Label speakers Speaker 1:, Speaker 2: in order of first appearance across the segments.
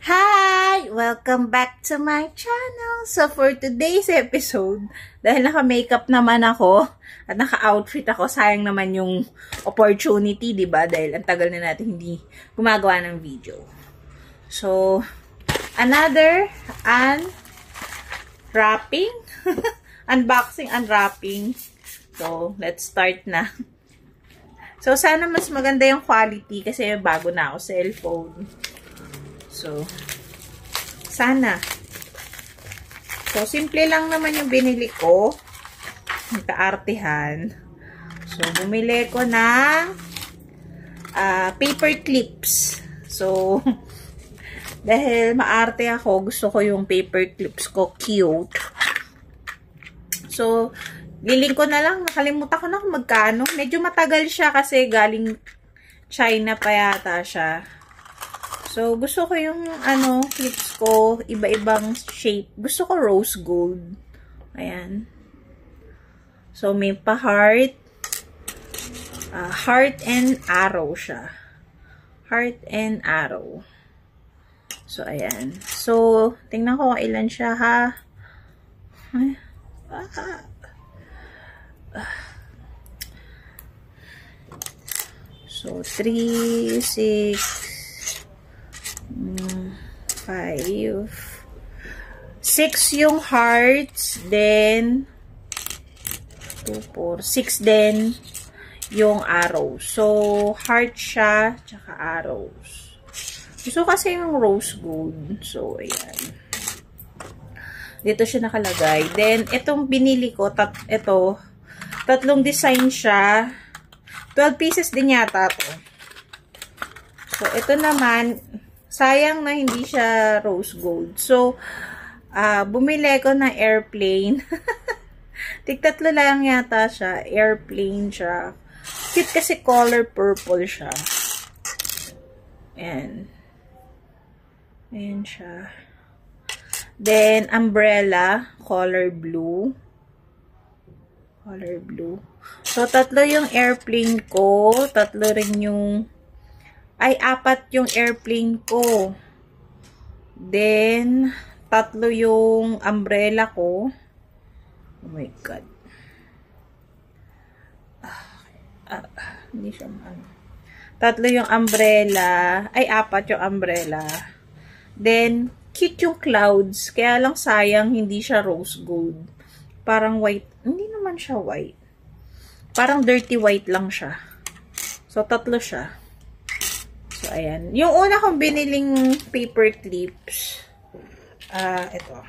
Speaker 1: Hi! Welcome back to my channel. So, for today's episode, dahil naka-makeup naman ako at naka-outfit ako, sayang naman yung opportunity, diba? Dahil ang tagal na natin hindi gumagawa ng video. So, another unwrapping. Unboxing, unwrapping. So, let's start na. So, sana mas maganda yung quality kasi bago na ako cellphone. So, sana. So, simple lang naman yung binili ko. Yung kaartihan. So, bumili ko ng paper clips. So, dahil maarte ako, gusto ko yung paper clips ko cute. So, liling ko na lang. Nakalimutan ko na kung magkano. Medyo matagal siya kasi galing China pa yata siya. So, gusto ko yung, clips ko, iba-ibang shape. Gusto ko rose gold. Ayan. So, may pa-heart. Heart and arrow siya. Heart and arrow. So, ayan. So, tingnan ko kung ilan siya, ha? So, 3, 6, 5, 6 yung hearts, then 2, 4, 6 din yung arrows. So, heart siya, tsaka arrows. Gusto kasi yung rose gold. So, ayan. Dito siya nakalagay. Then, itong binili ko, tatlong design siya. 12 pieces din yata to. So, ito naman, sayang na hindi siya rose gold. So, bumili ko ng airplane. Tig-tatlo lang yata siya. Airplane siya. Cute kasi color purple siya. Ayan. Ayan siya. Then, umbrella, color blue. Color blue. So, tatlo yung airplane ko. Tatlo rin yung apat yung airplane ko. Then, tatlo yung umbrella ko. Oh my God. Hindi siya tatlo yung umbrella. Apat yung umbrella. Then, cute yung clouds. Kaya lang sayang, hindi siya rose gold. Parang white. Hindi naman siya white. Parang dirty white lang siya. So, tatlo siya. So, ayan. Yung una kong biniling paper clips, ito.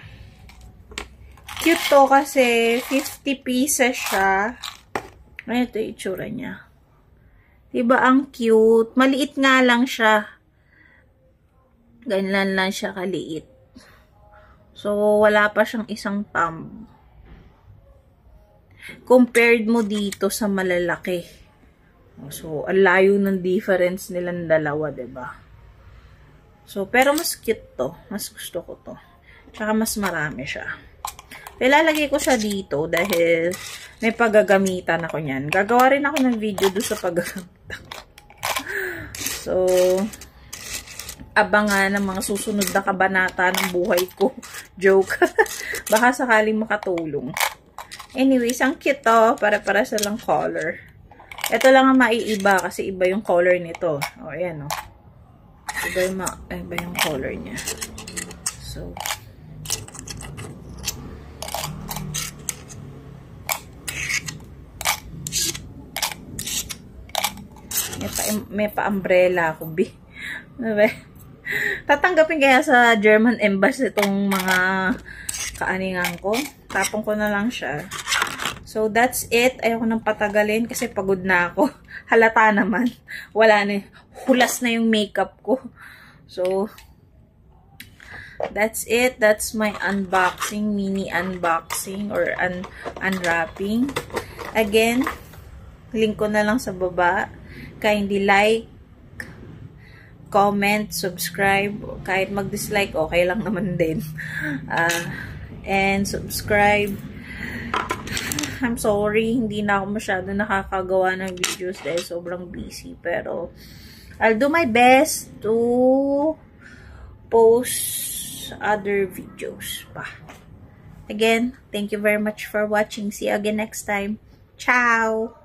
Speaker 1: Cute to kasi 50 pieces siya. Ayan, ito yung itsura niya. Diba ang cute? Maliit nga lang siya. Ganyan lang siya kaliit. So, wala pa siyang isang thumb. Compared mo dito sa malalaki. So, ang layo ng difference nilang dalawa, diba? So, pero mas cute to. Mas gusto ko to. Tsaka mas marami siya. Ilalagay ko siya dito dahil may paggagamitan ako niyan. Gagawa rin ako ng video doon sa paggagamitan. So, abangan ng mga susunod na kabanata ng buhay ko. Joke. Baka sakaling makatulong. Anyways, ang cute to. Para silang color. Ito lang ang maiiba kasi iba yung color nito. O, ayan o. Iba yung color niya. So, may pa-umbrella ako, B. Tatanggapin kaya sa German Embassy itong mga kaaningan ko. Tapong ko na lang siya. So, that's it. Ayoko nang patagalin kasi pagod na ako. Halata naman. Wala na. Hulas na yung makeup ko. So, that's it. That's my unboxing, mini unboxing or unwrapping. Again, link ko na lang sa baba. Kindly like, comment, subscribe. Kahit mag-dislike, okay lang naman din. And subscribe. I'm sorry, hindi na ako masyado nakakagawa ng videos dahil sobrang busy. Pero, I'll do my best to post other videos pa. Again, thank you very much for watching. See you again next time. Ciao!